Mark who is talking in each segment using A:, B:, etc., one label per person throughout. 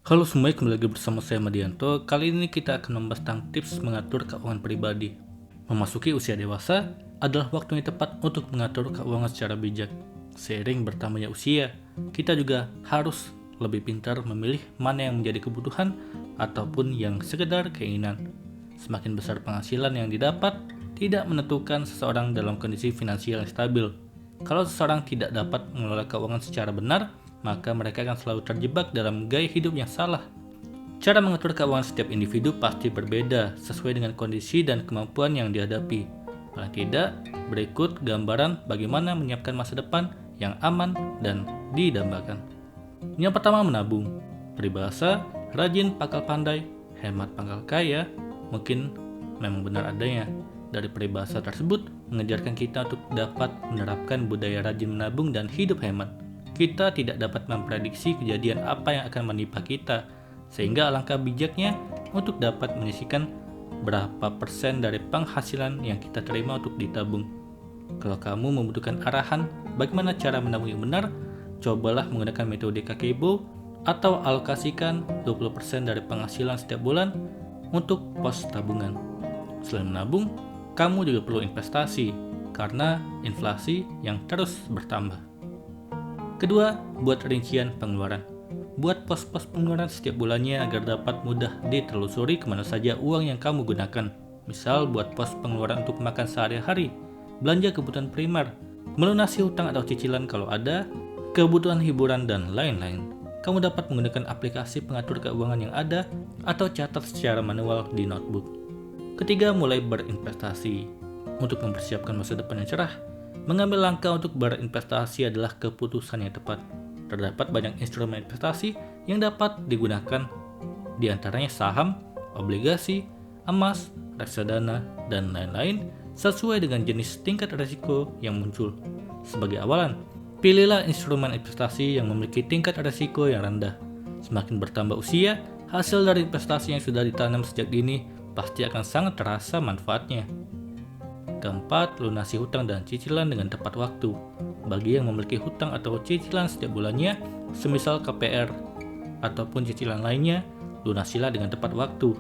A: Halo semuanya, kembali lagi bersama saya Madianto. Kali ini kita akan membahas tentang tips mengatur keuangan pribadi. Memasuki usia dewasa adalah waktu yang tepat untuk mengatur keuangan secara bijak. Seiring bertambahnya usia, kita juga harus lebih pintar memilih mana yang menjadi kebutuhan ataupun yang sekedar keinginan. Semakin besar penghasilan yang didapat, tidak menentukan seseorang dalam kondisi finansial yang stabil. Kalau seseorang tidak dapat mengelola keuangan secara benar, maka mereka akan selalu terjebak dalam gaya hidup yang salah. Cara mengatur keuangan setiap individu pasti berbeda sesuai dengan kondisi dan kemampuan yang dihadapi. Paling tidak, berikut gambaran bagaimana menyiapkan masa depan yang aman dan didambakan. Yang pertama, menabung. Peribahasa, rajin pangkal pandai, hemat pangkal kaya, mungkin memang benar adanya. Dari peribahasa tersebut, mengajarkan kita untuk dapat menerapkan budaya rajin menabung dan hidup hemat. Kita tidak dapat memprediksi kejadian apa yang akan menimpa kita, sehingga alangkah bijaknya untuk dapat menyisihkan berapa persen dari penghasilan yang kita terima untuk ditabung. Kalau kamu membutuhkan arahan bagaimana cara menabung yang benar, cobalah menggunakan metode Kakeibo atau alokasikan 20% dari penghasilan setiap bulan untuk pos tabungan. Selain menabung, kamu juga perlu investasi karena inflasi yang terus bertambah. Kedua, buat rincian pengeluaran. Buat pos-pos pengeluaran setiap bulannya agar dapat mudah ditelusuri kemana saja uang yang kamu gunakan. Misal buat pos pengeluaran untuk makan sehari-hari, belanja kebutuhan primer, melunasi hutang atau cicilan kalau ada, kebutuhan hiburan dan lain-lain. Kamu dapat menggunakan aplikasi pengatur keuangan yang ada atau catat secara manual di notebook. Ketiga, mulai berinvestasi. Untuk mempersiapkan masa depan yang cerah, mengambil langkah untuk berinvestasi adalah keputusan yang tepat. Terdapat banyak instrumen investasi yang dapat digunakan, di antaranya saham, obligasi, emas, reksadana, dan lain-lain sesuai dengan jenis tingkat risiko yang muncul. Sebagai awalan, pilihlah instrumen investasi yang memiliki tingkat risiko yang rendah. Semakin bertambah usia, hasil dari investasi yang sudah ditanam sejak dini pasti akan sangat terasa manfaatnya. Keempat, lunasi hutang dan cicilan dengan tepat waktu. Bagi yang memiliki hutang atau cicilan setiap bulannya, semisal KPR ataupun cicilan lainnya, lunasilah dengan tepat waktu.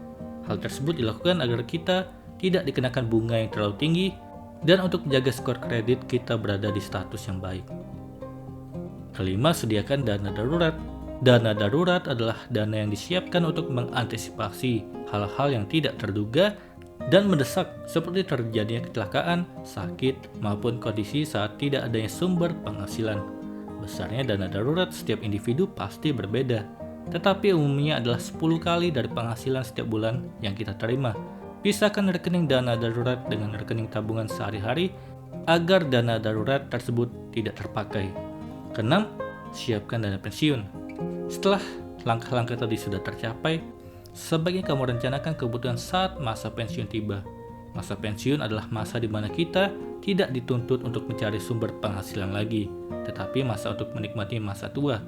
A: Hal tersebut dilakukan agar kita tidak dikenakan bunga yang terlalu tinggi dan untuk menjaga skor kredit kita berada di status yang baik. Kelima, sediakan dana darurat. Dana darurat adalah dana yang disiapkan untuk mengantisipasi hal-hal yang tidak terduga dan mendesak seperti terjadinya kecelakaan, sakit, maupun kondisi saat tidak adanya sumber penghasilan. Besarnya dana darurat setiap individu pasti berbeda, tetapi umumnya adalah 10 kali dari penghasilan setiap bulan yang kita terima. Pisahkan rekening dana darurat dengan rekening tabungan sehari-hari agar dana darurat tersebut tidak terpakai. Keenam, siapkan dana pensiun. Setelah langkah-langkah tadi sudah tercapai, sebaiknya kamu rencanakan kebutuhan saat masa pensiun tiba. Masa pensiun adalah masa di mana kita tidak dituntut untuk mencari sumber penghasilan lagi, tetapi masa untuk menikmati masa tua.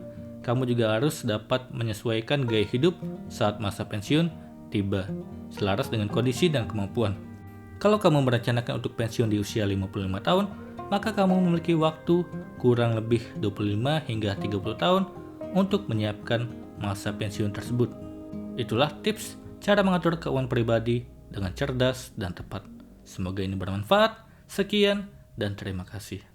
A: Kamu juga harus dapat menyesuaikan gaya hidup saat masa pensiun tiba, selaras dengan kondisi dan kemampuan. Kalau kamu merencanakan untuk pensiun di usia 55 tahun, maka kamu memiliki waktu kurang lebih 25 hingga 30 tahun untuk menyiapkan masa pensiun tersebut. Itulah tips cara mengatur keuangan pribadi dengan cerdas dan tepat. Semoga ini bermanfaat. Sekian dan terima kasih.